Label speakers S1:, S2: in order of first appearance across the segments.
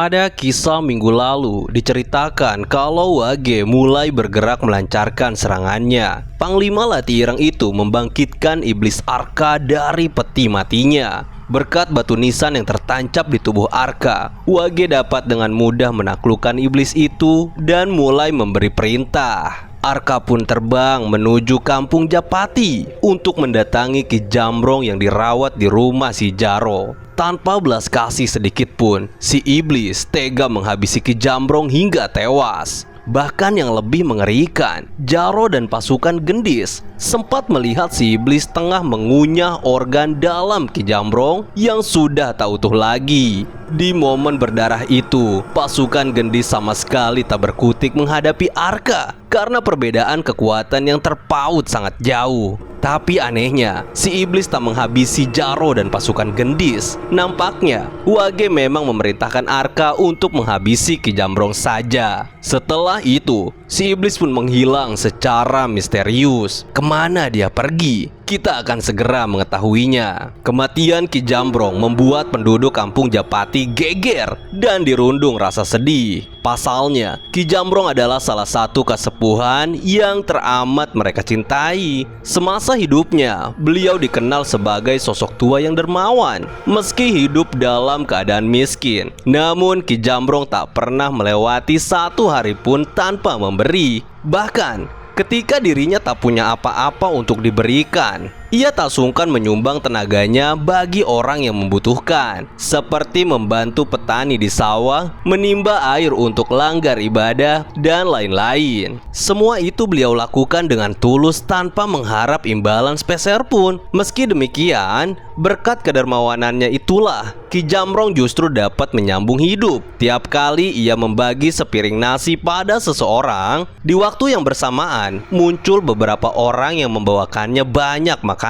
S1: Pada kisah minggu lalu diceritakan kalau Wage mulai bergerak melancarkan serangannya. Panglima Latiireng itu membangkitkan iblis Arka dari peti matinya. Berkat batu nisan yang tertancap di tubuh Arka, Wage dapat dengan mudah menaklukkan iblis itu dan mulai memberi perintah. Arka pun terbang menuju kampung Japati untuk mendatangi Ki Jambrong yang dirawat di rumah si Jaro. Tanpa belas kasih sedikit pun, si iblis tega menghabisi Ki Jambrong hingga tewas. Bahkan yang lebih mengerikan, Jaro dan pasukan Gendis sempat melihat si iblis tengah mengunyah organ dalam Ki Jambrong yang sudah tak utuh lagi. Di momen berdarah itu, pasukan Gendis sama sekali tak berkutik menghadapi Arka karena perbedaan kekuatan yang terpaut sangat jauh. Tapi anehnya, si iblis tak menghabisi Jaro dan pasukan Gendis. Nampaknya, Wage memang memerintahkan Arka untuk menghabisi Ki Jambrong saja. Setelah itu, si iblis pun menghilang secara misterius. Kemana dia pergi? Kita akan segera mengetahuinya. Kematian Ki Jambrong membuat penduduk kampung Japati geger dan dirundung rasa sedih. Pasalnya, Ki Jambrong adalah salah satu kasepuhan yang teramat mereka cintai. Semasa hidupnya, beliau dikenal sebagai sosok tua yang dermawan. Meski hidup dalam keadaan miskin, namun Ki Jambrong tak pernah melewati satu hari pun tanpa memberi. Bahkan, ketika dirinya tak punya apa-apa untuk diberikan, ia tak sungkan menyumbang tenaganya bagi orang yang membutuhkan, seperti membantu petani di sawah, menimba air untuk langgar ibadah, dan lain-lain. Semua itu beliau lakukan dengan tulus tanpa mengharap imbalan speser pun. Meski demikian, berkat kedermawanannya itulah Ki Jambrong justru dapat menyambung hidup. Tiap kali ia membagi sepiring nasi pada seseorang, di waktu yang bersamaan muncul beberapa orang yang membawakannya banyak makanan.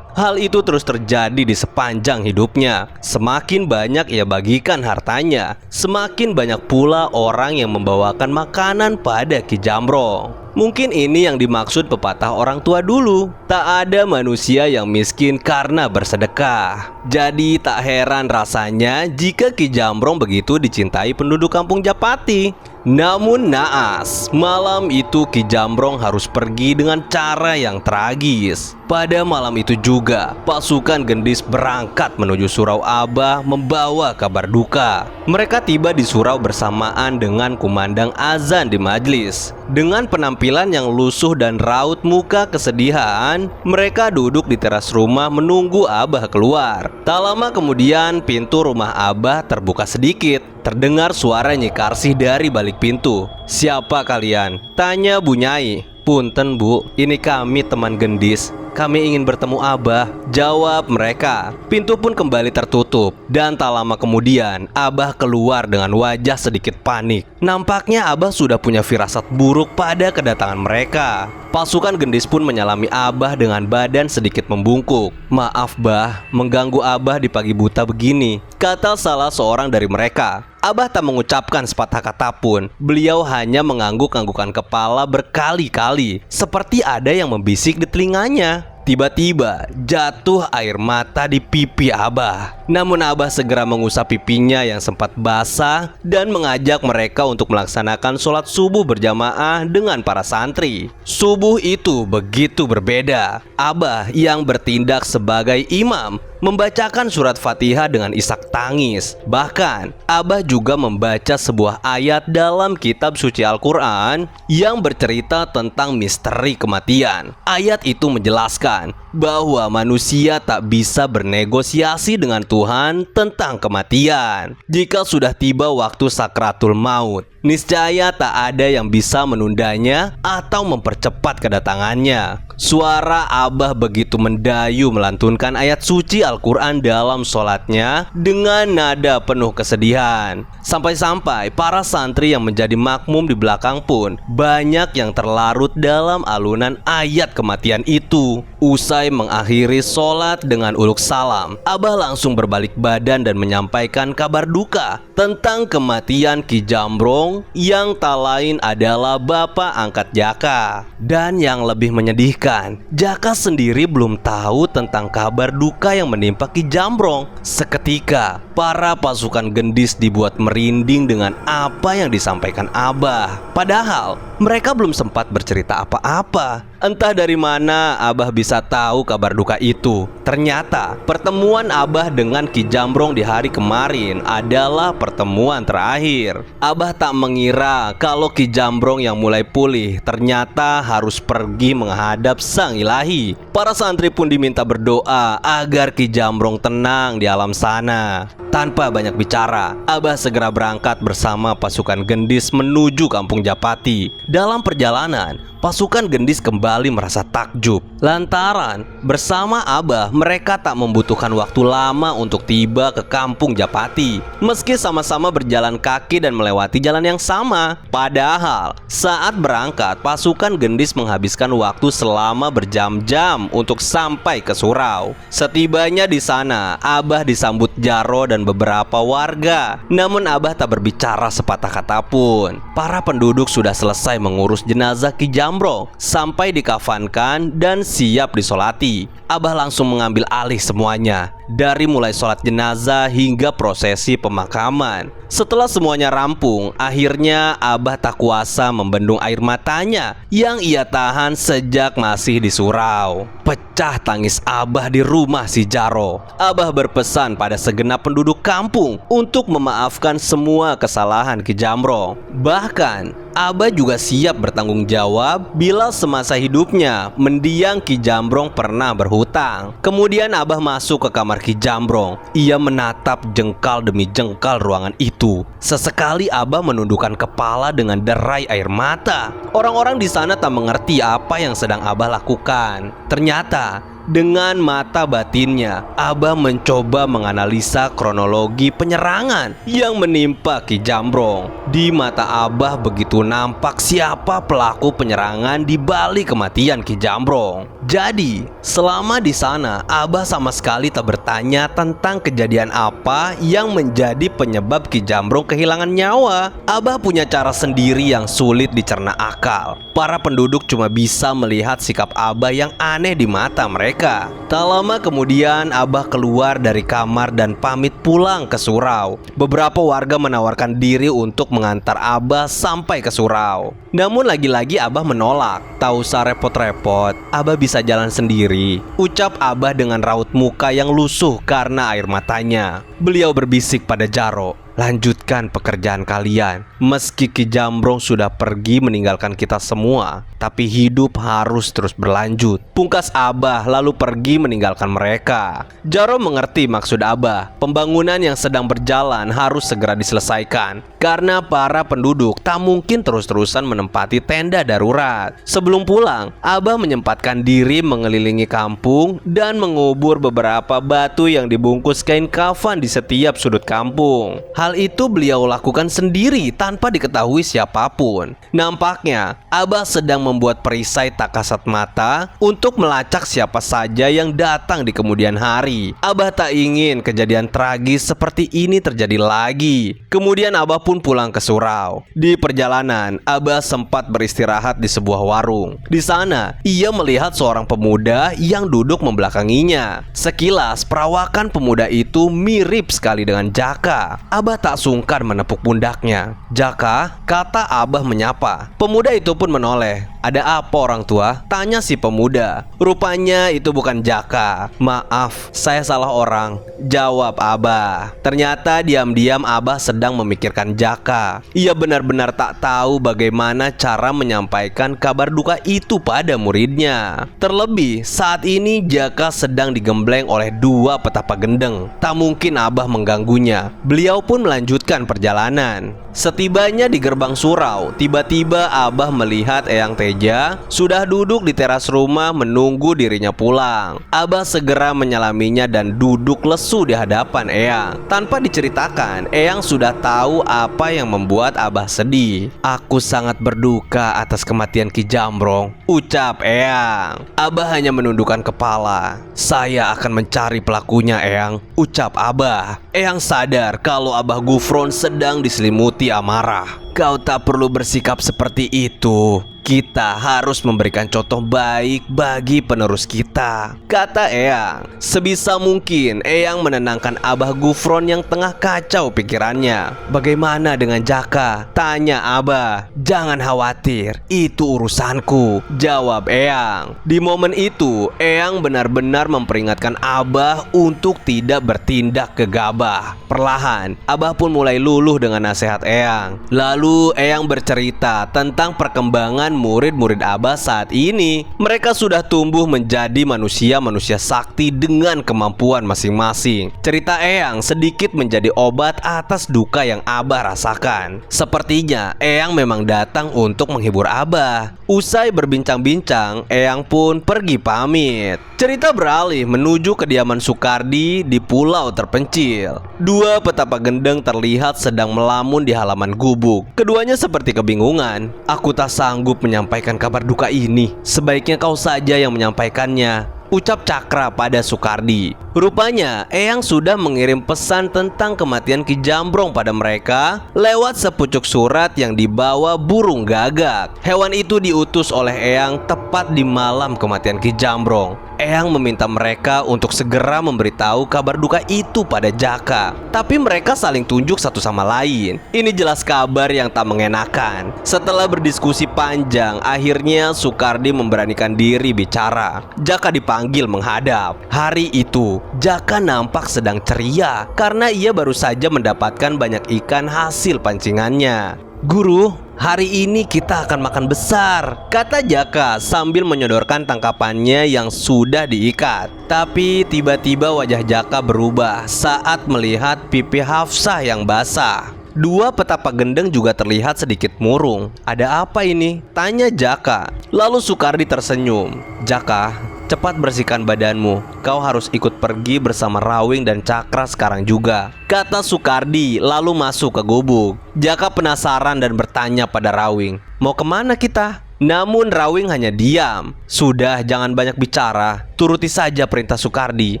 S1: Hal itu terus terjadi di sepanjang hidupnya. Semakin banyak ia bagikan hartanya, semakin banyak pula orang yang membawakan makanan pada Ki Jambrong. Mungkin ini yang dimaksud pepatah orang tua dulu, tak ada manusia yang miskin karena bersedekah. Jadi tak heran rasanya jika Ki Jambrong begitu dicintai penduduk kampung Japati. Namun naas, malam itu Ki Jambrong harus pergi dengan cara yang tragis. Pada malam itu juga, pasukan Gendis berangkat menuju Surau Abah membawa kabar duka. Mereka tiba di surau bersamaan dengan kumandang azan di majelis. Dengan penampilan yang lusuh dan raut muka kesedihan, mereka duduk di teras rumah menunggu Abah keluar. Tak lama kemudian, pintu rumah Abah terbuka sedikit. Terdengar suara Nyi Karsih dari balik pintu. "Siapa kalian?" tanya Bu Nyai. "Punten Bu, ini kami teman Gendis. Kami ingin bertemu Abah," jawab mereka. Pintu pun kembali tertutup. Dan tak lama kemudian, Abah keluar dengan wajah sedikit panik. Nampaknya Abah sudah punya firasat buruk pada kedatangan mereka. Pasukan Gendis pun menyalami Abah dengan badan sedikit membungkuk. "Maaf Bah, mengganggu Abah di pagi buta begini," kata salah seorang dari mereka. Abah tak mengucapkan sepatah kata pun. Beliau hanya mengangguk-anggukan kepala berkali-kali, seperti ada yang membisik di telinganya. Tiba-tiba jatuh air mata di pipi Abah. Namun Abah segera mengusap pipinya yang sempat basah dan mengajak mereka untuk melaksanakan sholat subuh berjamaah dengan para santri. Subuh itu begitu berbeda. Abah yang bertindak sebagai imam membacakan surat Fatihah dengan isak tangis. Bahkan Abah juga membaca sebuah ayat dalam kitab suci Al-Quran yang bercerita tentang misteri kematian. Ayat itu menjelaskan bahwa manusia tak bisa bernegosiasi dengan Tuhan tentang kematian. Jika sudah tiba waktu sakratul maut, niscaya tak ada yang bisa menundanya atau mempercepat kedatangannya. Suara Abah begitu mendayu melantunkan ayat suci Al-Quran dalam sholatnya dengan nada penuh kesedihan. Sampai-sampai para santri yang menjadi makmum di belakang pun banyak yang terlarut dalam alunan ayat kematian itu. Usai mengakhiri sholat dengan uluk salam, Abah langsung berbalik badan dan menyampaikan kabar duka tentang kematian Ki Jambrong yang tak lain adalah bapak angkat Jaka. Dan yang lebih menyedihkan, Jaka sendiri belum tahu tentang kabar duka yang menimpa Ki Jambrong. Seketika, para pasukan gendis dibuat merinding dengan apa yang disampaikan Abah. Padahal, mereka belum sempat bercerita apa-apa. Entah dari mana Abah bisa tahu kabar duka itu. Ternyata pertemuan Abah dengan Ki Jambrong di hari kemarin adalah pertemuan terakhir. Abah tak mengira kalau Ki Jambrong yang mulai pulih ternyata harus pergi menghadap Sang Ilahi. Para santri pun diminta berdoa agar Ki Jambrong tenang di alam sana. Tanpa banyak bicara, Abah segera berangkat bersama pasukan gendis menuju Kampung Japati. Dalam perjalanan, pasukan gendis kembali merasa takjub lantaran bersama Abah mereka tak membutuhkan waktu lama untuk tiba ke Kampung Japati. Meski sama-sama berjalan kaki dan melewati jalan yang sama, padahal saat berangkat pasukan gendis menghabiskan waktu selama berjam-jam untuk sampai ke surau. Setibanya di sana, Abah disambut Jaro dan beberapa warga. Namun Abah tak berbicara sepatah kata pun. Para penduduk sudah selesai mengurus jenazah Ki Jambrong sampai dikafankan dan siap disolati. Abah langsung mengambil alih semuanya, dari mulai sholat jenazah hingga prosesi pemakaman. Setelah semuanya rampung, akhirnya Abah tak kuasa membendung air matanya yang ia tahan sejak masih di surau. Pecah tangis Abah di rumah si Jaro. Abah berpesan pada segenap penduduk kampung untuk memaafkan semua kesalahan Ki Jambrong. Bahkan Abah juga siap bertanggung jawab bila semasa hidupnya mendiang Ki Jambrong pernah berhutang. Kemudian Abah masuk ke kamar Ki Jambrong. Ia menatap jengkal demi jengkal ruangan itu. Sesekali Abah menundukkan kepala dengan derai air mata. Orang-orang di sana tak mengerti apa yang sedang Abah lakukan. Ternyata dengan mata batinnya, Abah mencoba menganalisa kronologi penyerangan yang menimpa Ki Jambrong. Di mata Abah begitu nampak siapa pelaku penyerangan di balik kematian Ki Jambrong. Jadi, selama di sana, Abah sama sekali tak bertanya tentang kejadian apa yang menjadi penyebab Ki Jambrong kehilangan nyawa. Abah punya cara sendiri yang sulit dicerna akal. Para penduduk cuma bisa melihat sikap Abah yang aneh di mata mereka. Tak lama kemudian Abah keluar dari kamar dan pamit pulang ke surau. Beberapa warga menawarkan diri untuk mengantar Abah sampai ke surau. Namun lagi-lagi Abah menolak. Tak usah repot-repot, Abah bisa jalan sendiri, ucap Abah dengan raut muka yang lusuh karena air matanya. Beliau berbisik pada Jaro, "Lanjutkan pekerjaan kalian. Meski Ki Jambrong sudah pergi meninggalkan kita semua, tapi hidup harus terus berlanjut." Pungkas Abah lalu pergi meninggalkan mereka. Jaro mengerti maksud Abah. Pembangunan yang sedang berjalan harus segera diselesaikan karena para penduduk tak mungkin terus-terusan menempati tenda darurat. Sebelum pulang, Abah menyempatkan diri mengelilingi kampung dan mengubur beberapa batu yang dibungkus kain kafan di setiap sudut kampung. Hal itu beliau lakukan sendiri tanpa diketahui siapapun. Nampaknya Abah sedang membuat perisai tak kasat mata untuk melacak siapa saja yang datang di kemudian hari. Abah tak ingin kejadian tragis seperti ini terjadi lagi. Kemudian Abah pun pulang ke surau. Di perjalanan, Abah sempat beristirahat di sebuah warung. Di sana, ia melihat seorang pemuda yang duduk membelakanginya. Sekilas, perawakan pemuda itu mirip sekali dengan Jaka. Abah tak sungkan menepuk pundaknya. "Jaka," kata Abah menyapa. Pemuda itu pun menoleh. "Ada apa orang tua?" tanya si pemuda. Rupanya itu bukan Jaka. "Maaf, saya salah orang," jawab Abah. Ternyata diam-diam Abah sedang memikirkan Jaka. Ia benar-benar tak tahu bagaimana cara menyampaikan kabar duka itu pada muridnya. Terlebih saat ini Jaka sedang digembleng oleh dua petapa gendeng. Tak mungkin Abah mengganggunya. Beliau pun melanjutkan perjalanan. Setibanya di gerbang surau, tiba-tiba Abah melihat Eyang Teja sudah duduk di teras rumah menunggu dirinya pulang. Abah segera menyalaminya dan duduk lesu di hadapan Eyang. Tanpa diceritakan, Eyang sudah tahu apa yang membuat Abah sedih. "Aku sangat berduka atas kematian Ki Jambrong," ucap Eyang. Abah hanya menundukkan kepala. "Saya akan mencari pelakunya, Eyang," ucap Abah. Eyang sadar kalau Abah Gufron sedang diselimuti amarah. "Kau tak perlu bersikap seperti itu. Kita harus memberikan contoh baik bagi penerus kita," kata Eyang. Sebisa mungkin Eyang menenangkan Abah Gufron yang tengah kacau pikirannya. "Bagaimana dengan Jaka?" tanya Abah. "Jangan khawatir, itu urusanku," jawab Eyang. Di momen itu, Eyang benar-benar memperingatkan Abah untuk tidak bertindak gegabah. Perlahan, Abah pun mulai luluh dengan nasihat Eyang. Lalu Eyang bercerita tentang perkembangan murid-murid Abah saat ini. Mereka sudah tumbuh menjadi manusia-manusia sakti dengan kemampuan masing-masing. Cerita Eyang sedikit menjadi obat atas duka yang Abah rasakan. Sepertinya Eyang memang datang untuk menghibur Abah. Usai berbincang-bincang, Eyang pun pergi pamit. Cerita beralih menuju kediaman Sukardi di pulau terpencil. Dua petapa gendeng terlihat sedang melamun di halaman gubuk. Keduanya seperti kebingungan. "Aku tak sanggup menyampaikan kabar duka ini. Sebaiknya kau saja yang menyampaikannya," ucap Cakra pada Sukardi. Rupanya Eyang sudah mengirim pesan tentang kematian Ki Jambrong pada mereka lewat sepucuk surat yang dibawa burung gagak. Hewan itu diutus oleh Eyang tepat di malam kematian Ki Jambrong. Eyang meminta mereka untuk segera memberitahu kabar duka itu pada Jaka. Tapi mereka saling tunjuk satu sama lain. Ini jelas kabar yang tak mengenakan. Setelah berdiskusi panjang, akhirnya Sukardi memberanikan diri bicara. Jaka dipanggil menghadap. Hari itu Jaka nampak sedang ceria karena ia baru saja mendapatkan banyak ikan hasil pancingannya. "Guru, hari ini kita akan makan besar," kata Jaka sambil menyodorkan tangkapannya yang sudah diikat. Tapi tiba-tiba wajah Jaka berubah saat melihat pipi Hafsah yang basah. Dua petapa gendeng juga terlihat sedikit murung. "Ada apa ini?" tanya Jaka. Lalu Sukardi tersenyum. "Jaka, cepat bersihkan badanmu. Kau harus ikut pergi bersama Rawing dan Cakra sekarang juga," kata Sukardi lalu masuk ke gubuk. Jaka penasaran dan bertanya pada Rawing, "Mau kemana kita?" Namun Rawing hanya diam. "Sudah, jangan banyak bicara. Turuti saja perintah Sukardi,"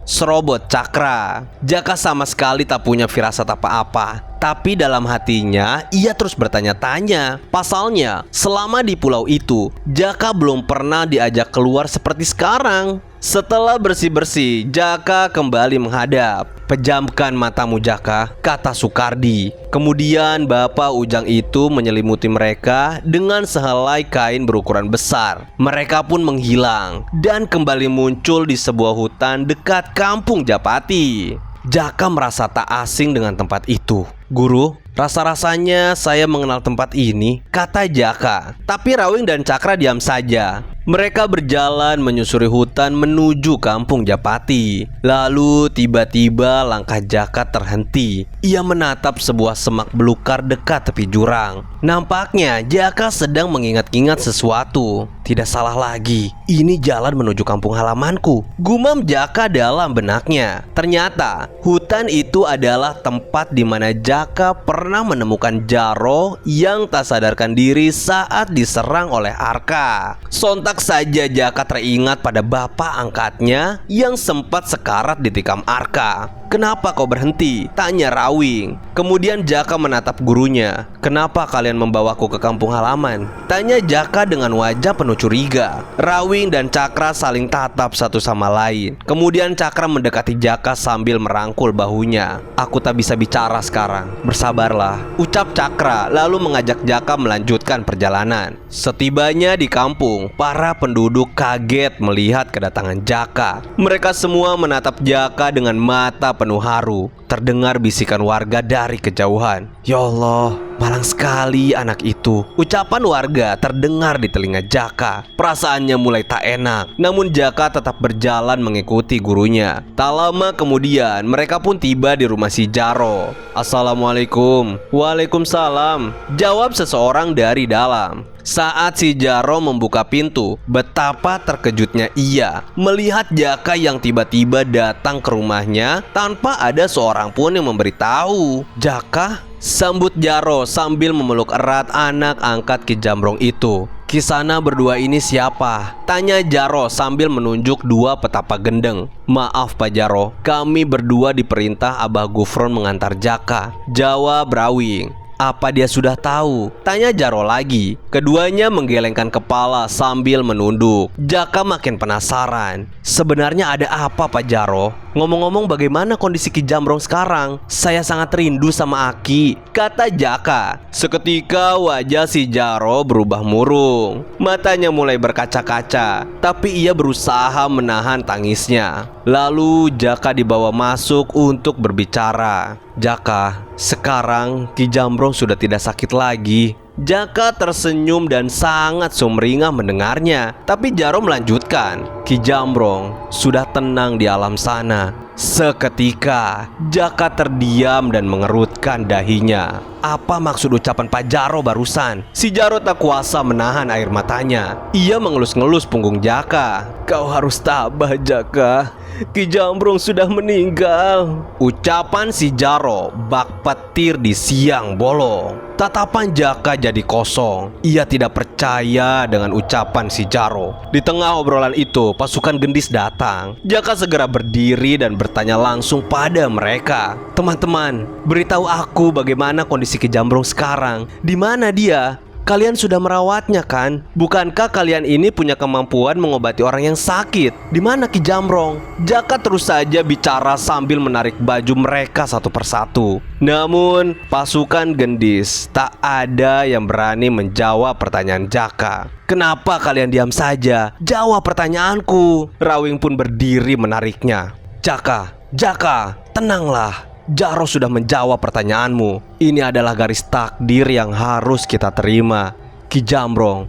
S1: serobot Cakra. Jaka sama sekali tak punya firasat apa-apa. Tapi dalam hatinya ia terus bertanya-tanya. Pasalnya, selama di pulau itu, Jaka belum pernah diajak keluar seperti sekarang. Setelah bersih-bersih, Jaka kembali menghadap. "Pejamkan matamu, Jaka," kata Sukardi. Kemudian Bapak Ujang itu menyelimuti mereka dengan sehelai kain berukuran besar. Mereka pun menghilang dan kembali muncul di sebuah hutan dekat kampung Japati. Jaka merasa tak asing dengan tempat itu. "Guru, rasa-rasanya saya mengenal tempat ini," kata Jaka. Tapi Rawing dan Cakra diam saja. Mereka berjalan menyusuri hutan menuju kampung Japati. Lalu tiba-tiba langkah Jaka terhenti. Ia menatap sebuah semak belukar dekat tepi jurang. Nampaknya Jaka sedang mengingat-ingat sesuatu. "Tidak salah lagi, ini jalan menuju kampung halamanku," gumam Jaka dalam benaknya. Ternyata hutan itu adalah tempat di mana Jaka pernah menemukan Jaro yang tak sadarkan diri saat diserang oleh Arka. Sontak saja Jaka teringat pada bapak angkatnya yang sempat sekarat ditikam Arka. "Kenapa kau berhenti?" tanya Rawing. Kemudian Jaka menatap gurunya. "Kenapa kalian membawaku ke kampung halaman?" tanya Jaka dengan wajah penuh curiga. Rawing dan Cakra saling tatap satu sama lain. Kemudian Cakra mendekati Jaka sambil merangkul bahunya. "Aku tak bisa bicara sekarang, bersabarlah," ucap Cakra lalu mengajak Jaka melanjutkan perjalanan. Setibanya di kampung, para penduduk kaget melihat kedatangan Jaka. Mereka semua menatap Jaka dengan mata penuh haru. Terdengar bisikan warga dari kejauhan. "Ya Allah, Malang sekali anak itu. Ucapan warga terdengar di telinga Jaka. Perasaannya mulai tak enak. Namun Jaka tetap berjalan mengikuti gurunya. Tak lama kemudian mereka pun tiba di rumah si Jaro. Assalamualaikum. Waalaikumsalam, jawab seseorang dari dalam. Saat si Jaro membuka pintu, betapa terkejutnya ia melihat Jaka yang tiba-tiba datang ke rumahnya tanpa ada seorang pun yang memberitahu. Jaka, sambut Jaro sambil memeluk erat anak angkat Ki Jambrong itu. Kisana berdua ini siapa? Tanya Jaro sambil menunjuk dua petapa gendeng. Maaf Pak Jaro, kami berdua diperintah Abah Gufron mengantar Jaka, jawab Rawing. Apa dia sudah tahu? Tanya Jaro lagi. Keduanya menggelengkan kepala sambil menunduk. Jaka makin penasaran. Sebenarnya ada apa Pak Jaro? Ngomong-ngomong, bagaimana kondisi Ki Jambrong sekarang? Saya sangat rindu sama Aki, kata Jaka. Seketika wajah si Jaro berubah murung. Matanya mulai berkaca-kaca, tapi ia berusaha menahan tangisnya. Lalu Jaka dibawa masuk untuk berbicara. Jaka, sekarang Ki Jambrong sudah tidak sakit lagi. Jaka tersenyum dan sangat sumringah mendengarnya. Tapi Jaro melanjutkan, Ki Jambrong sudah tenang di alam sana. Seketika Jaka terdiam dan mengerutkan dahinya. Apa maksud ucapan Pak Jaro barusan? Si Jaro tak kuasa menahan air matanya. Ia mengelus-ngelus punggung Jaka. Kau harus tabah Jaka, Ki Jambrong sudah meninggal. Ucapan si Jaro bak petir di siang bolong. Tatapan Jaka jadi kosong. Ia tidak percaya dengan ucapan si Jaro. Di tengah obrolan itu, pasukan gendis datang. Jaka segera berdiri dan bertanya langsung pada mereka. Teman-teman, beritahu aku bagaimana kondisi Ki Jambrong sekarang. Di mana dia? Kalian sudah merawatnya kan? Bukankah kalian ini punya kemampuan mengobati orang yang sakit? Di mana Ki Jambrong? Jaka terus saja bicara sambil menarik baju mereka satu persatu. Namun pasukan gendis tak ada yang berani menjawab pertanyaan Jaka. Kenapa kalian diam saja? Jawab pertanyaanku. Rawing pun berdiri menariknya. Jaka, tenanglah. Jaro sudah menjawab pertanyaanmu. Ini adalah garis takdir yang harus kita terima. Ki Jambrong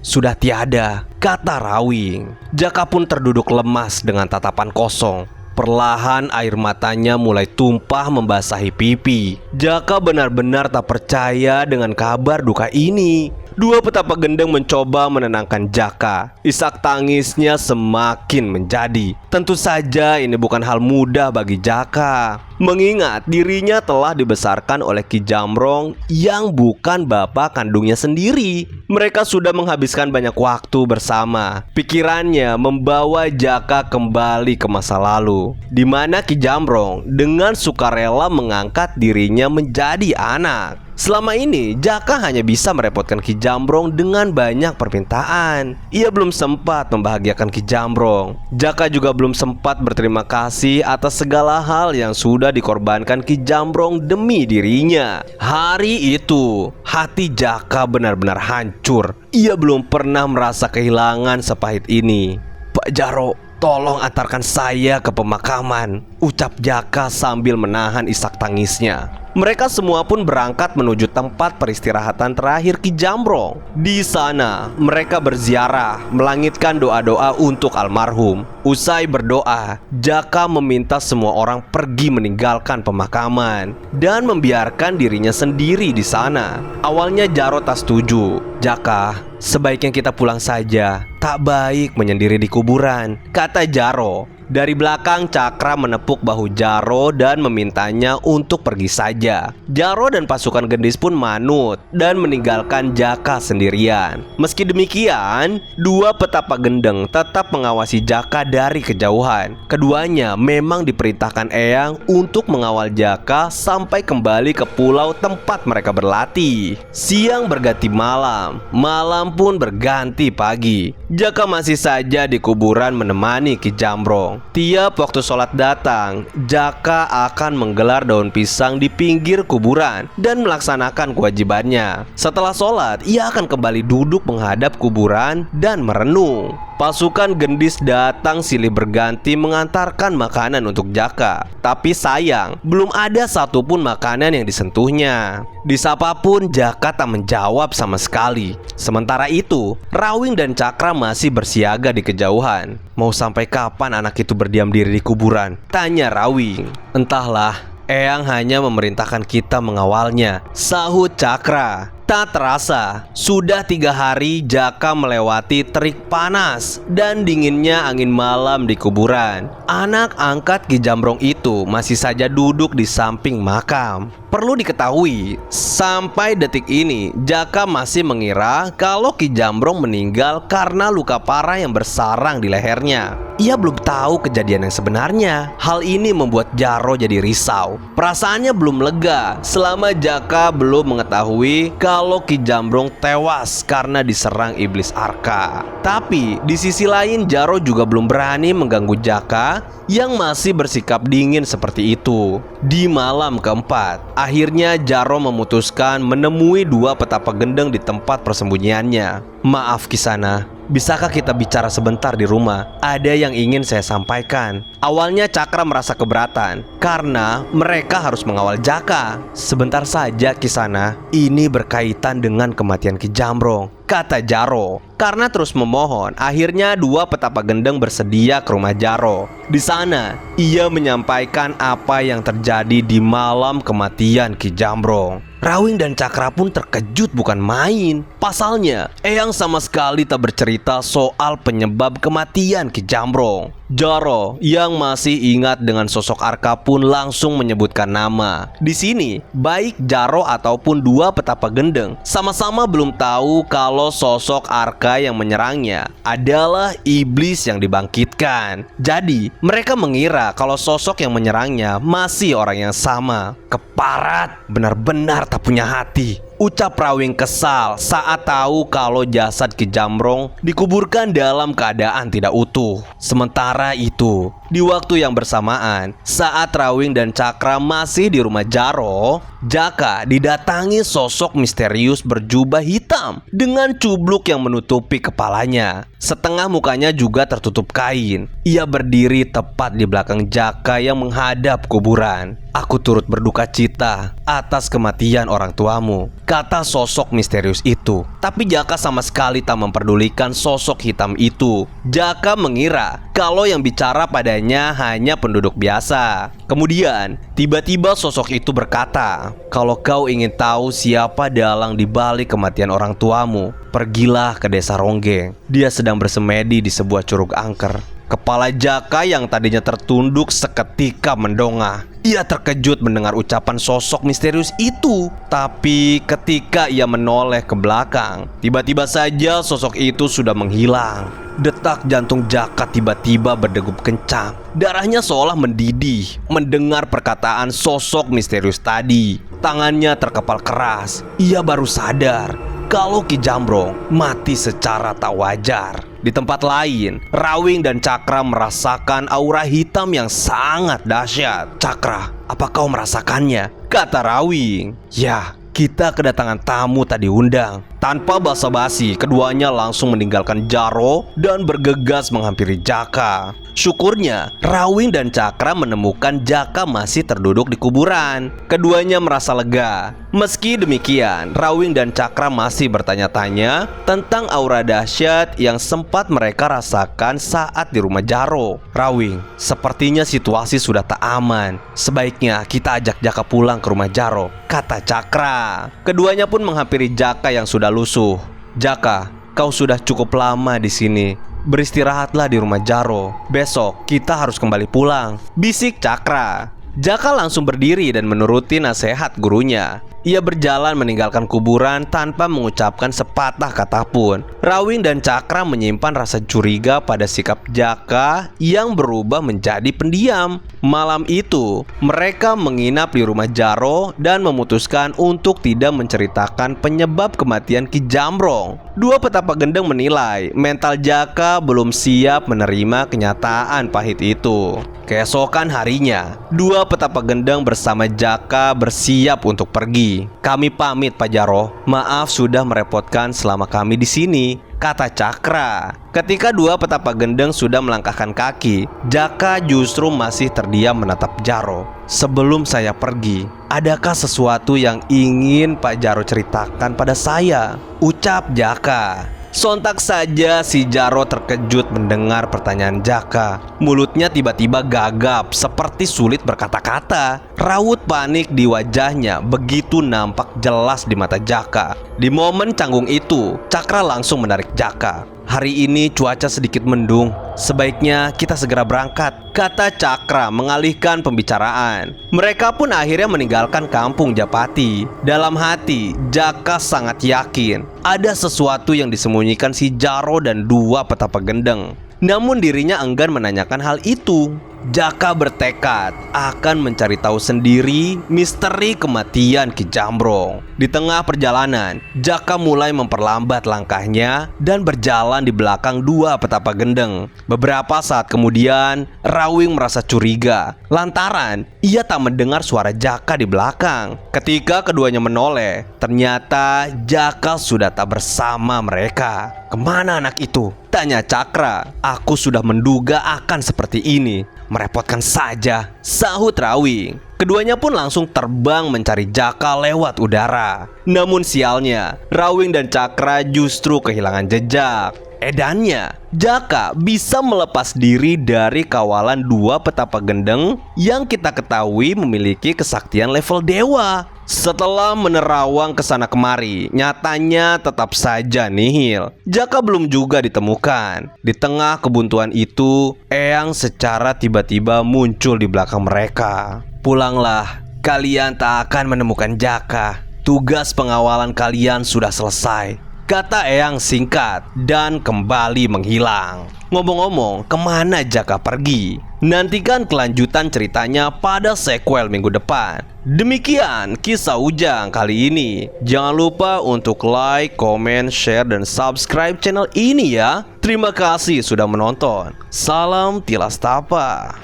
S1: sudah tiada, kata Rawing. Jaka pun terduduk lemas dengan tatapan kosong. Perlahan air matanya mulai tumpah membasahi pipi. Jaka benar-benar tak percaya dengan kabar duka ini. Dua petapa gendeng mencoba menenangkan Jaka. Isak tangisnya semakin menjadi. Tentu saja ini bukan hal mudah bagi Jaka, mengingat dirinya telah dibesarkan oleh Ki Jambrong yang bukan bapak kandungnya sendiri. Mereka sudah menghabiskan banyak waktu bersama. Pikirannya membawa Jaka kembali ke masa lalu, di mana Ki Jambrong dengan sukarela mengangkat dirinya menjadi anak. Selama ini Jaka hanya bisa merepotkan Ki Jambrong dengan banyak permintaan. Ia belum sempat membahagiakan Ki Jambrong. Jaka juga belum sempat berterima kasih atas segala hal yang sudah dikorbankan Ki Jambrong demi dirinya. Hari itu hati Jaka benar-benar hancur. Ia belum pernah merasa kehilangan sepahit ini. Pak Jaro, tolong antarkan saya ke pemakaman, ucap Jaka sambil menahan isak tangisnya. Mereka semua pun berangkat menuju tempat peristirahatan terakhir Ki Jambrong. Di sana mereka berziarah, melangitkan doa-doa untuk almarhum. Usai berdoa, Jaka meminta semua orang pergi meninggalkan pemakaman dan membiarkan dirinya sendiri di sana. Awalnya Jaro tak setuju. Jaka, sebaiknya kita pulang saja. Tak baik menyendiri di kuburan, kata Jaro. Dari belakang Cakra menepuk bahu Jaro dan memintanya untuk pergi saja. Jaro dan pasukan gendis pun manut dan meninggalkan Jaka sendirian. Meski demikian, dua petapa gendeng tetap mengawasi Jaka dari kejauhan. Keduanya memang diperintahkan Eyang untuk mengawal Jaka sampai kembali ke pulau tempat mereka berlatih. Siang berganti malam, malam pun berganti pagi. Jaka masih saja di kuburan menemani Ki Jambrong. Tiap waktu sholat datang, Jaka akan menggelar daun pisang di pinggir kuburan dan melaksanakan kewajibannya. Setelah sholat, ia akan kembali duduk menghadap kuburan dan merenung. pasukan gendis datang silih berganti mengantarkan makanan untuk Jaka. Tapi sayang, belum ada satupun makanan yang disentuhnya. Disapa pun Jaka tak menjawab sama sekali. Sementara itu, Rawing dan Cakra masih bersiaga di kejauhan. Mau sampai kapan anak itu berdiam diri di kuburan? Tanya Rawing. Entahlah, Eyang hanya memerintahkan kita mengawalnya, sahut Cakra. Tak terasa, sudah 3 hari Jaka melewati terik panas dan dinginnya angin malam di kuburan. Anak angkat Ki Jambrong itu masih saja duduk di samping makam. Perlu diketahui, sampai detik ini Jaka masih mengira kalau Ki Jambrong meninggal karena luka parah yang bersarang di lehernya. Ia belum tahu kejadian yang sebenarnya. Hal ini membuat Jaro jadi risau. Perasaannya belum lega selama Jaka belum mengetahui kalau Ki Jambrong tewas karena diserang iblis Arka. Tapi di sisi lain Jaro juga belum berani mengganggu Jaka yang masih bersikap dingin seperti itu. Di malam keempat, akhirnya Jaro memutuskan menemui 2 petapa gendeng di tempat persembunyiannya. Maaf Kisana, bisakah kita bicara sebentar di rumah? Ada yang ingin saya sampaikan. Awalnya Cakra merasa keberatan karena mereka harus mengawal Jaka. Sebentar saja Kisana, ini berkaitan dengan kematian Ki Jambrong, kata Jaro. Karena terus memohon, akhirnya 2 petapa gendeng bersedia ke rumah Jaro. Di sana, ia menyampaikan apa yang terjadi di malam kematian Ki Jambrong. Rawing dan Cakra pun terkejut bukan main. Pasalnya, Eyang sama sekali tak bercerita soal penyebab kematian Ki Jambrong. Jaro yang masih ingat dengan sosok Arka pun langsung menyebutkan nama. Di sini, baik Jaro ataupun 2 petapa gendeng sama-sama belum tahu kalau sosok Arka yang menyerangnya adalah iblis yang dibangkitkan. Jadi, mereka mengira kalau sosok yang menyerangnya masih orang yang sama. Keparat, benar-benar tak punya hati, ucap Rawing kesal saat tahu kalau jasad Ki Jambrong dikuburkan dalam keadaan tidak utuh. Sementara itu, di waktu yang bersamaan, saat Rawing dan Cakra masih di rumah Jaro, Jaka didatangi sosok misterius berjubah hitam dengan cubluk yang menutupi kepalanya. Setengah mukanya juga tertutup kain. Ia berdiri tepat di belakang Jaka yang menghadap kuburan. Aku turut berduka cita atas kematian orang tuamu, kata sosok misterius itu. Tapi Jaka sama sekali tak memperdulikan sosok hitam itu. Jaka mengira kalau yang bicara padanya hanya penduduk biasa. Kemudian tiba-tiba sosok itu berkata, kalau kau ingin tahu siapa dalang di balik kematian orang tuamu, pergilah ke desa Ronggeng. Dia sedang bersemedi di sebuah curug angker. Kepala Jaka yang tadinya tertunduk seketika mendongak. Ia terkejut mendengar ucapan sosok misterius itu. Tapi ketika ia menoleh ke belakang, tiba-tiba saja sosok itu sudah menghilang. Detak jantung Jaka tiba-tiba berdegup kencang. Darahnya seolah mendidih mendengar perkataan sosok misterius tadi. Tangannya terkepal keras. Ia baru sadar kalau Ki Jambrong mati secara tak wajar. Di tempat lain, Rawing dan Cakra merasakan aura hitam yang sangat dahsyat. Cakra, apa kau merasakannya? Kata Rawing. Ya, kita kedatangan tamu tak diundang. Tanpa basa-basi, keduanya langsung meninggalkan Jaro dan bergegas menghampiri Jaka. Syukurnya, Rawing dan Cakra menemukan Jaka masih terduduk di kuburan. Keduanya merasa lega. Meski demikian, Rawing dan Cakra masih bertanya-tanya tentang aura dahsyat yang sempat mereka rasakan saat di rumah Jaro. Rawing, sepertinya situasi sudah tak aman. Sebaiknya kita ajak Jaka pulang ke rumah Jaro, kata Cakra. Keduanya pun menghampiri Jaka yang sudah lusuh. Jaka, kau sudah cukup lama di sini. Beristirahatlah di rumah Jaro. Besok kita harus kembali pulang, bisik Cakra. Jaka langsung berdiri dan menuruti nasihat gurunya. Ia berjalan meninggalkan kuburan tanpa mengucapkan sepatah kata pun. Rawing dan Cakra menyimpan rasa curiga pada sikap Jaka yang berubah menjadi pendiam. Malam itu, mereka menginap di rumah Jaro dan memutuskan untuk tidak menceritakan penyebab kematian Ki Jambrong. 2 petapa gendeng menilai mental Jaka belum siap menerima kenyataan pahit itu. Keesokan harinya, 2 petapa gendeng bersama Jaka bersiap untuk pergi. pergi. Kami pamit Pak Jaro. Maaf sudah merepotkan selama kami di sini, kata Cakra. Ketika dua petapa gendeng sudah melangkahkan kaki, Jaka justru masih terdiam menatap Jaro. Sebelum saya pergi, adakah sesuatu yang ingin Pak Jaro ceritakan pada saya? Ucap Jaka. Sontak saja si Jaro terkejut mendengar pertanyaan Jaka. Mulutnya tiba-tiba gagap seperti sulit berkata-kata. Raut panik di wajahnya begitu nampak jelas di mata Jaka. Di momen canggung itu, Cakra langsung menarik Jaka. Hari ini cuaca sedikit mendung, sebaiknya kita segera berangkat, kata Cakra mengalihkan pembicaraan. Mereka pun akhirnya meninggalkan kampung Japati. Dalam hati, Jaka sangat yakin ada sesuatu yang disembunyikan si Jaro dan dua petapa gendeng. Namun dirinya enggan menanyakan hal itu. Jaka bertekad akan mencari tahu sendiri misteri kematian Ki Jambrong. Di tengah perjalanan, Jaka mulai memperlambat langkahnya dan berjalan di belakang dua petapa gendeng. Beberapa saat kemudian, Rawing merasa curiga lantaran ia tak mendengar suara Jaka di belakang. Ketika keduanya menoleh, ternyata Jaka sudah tak bersama mereka. Kemana anak itu? Tanya Cakra. Aku sudah menduga akan seperti ini. Merepotkan saja, sahut Rawing. Keduanya pun langsung terbang mencari Jaka lewat udara. Namun sialnya, Rawing dan Cakra justru kehilangan jejak. Edannya, Jaka bisa melepas diri dari kawalan dua petapa gendeng yang kita ketahui memiliki kesaktian level dewa. Setelah menerawang kesana kemari, nyatanya tetap saja nihil. Jaka belum juga ditemukan. Di tengah kebuntuan itu, Eyang secara tiba-tiba muncul di belakang mereka. Pulanglah, kalian tak akan menemukan Jaka. Tugas pengawalan kalian sudah selesai, kata Eyang singkat dan kembali menghilang. Ngomong-ngomong, kemana Jaka pergi? Nantikan kelanjutan ceritanya pada sequel minggu depan. Demikian kisah Ujang kali ini. Jangan lupa untuk like, comment, share, dan subscribe channel ini ya. Terima kasih sudah menonton. Salam Tilas Tapa.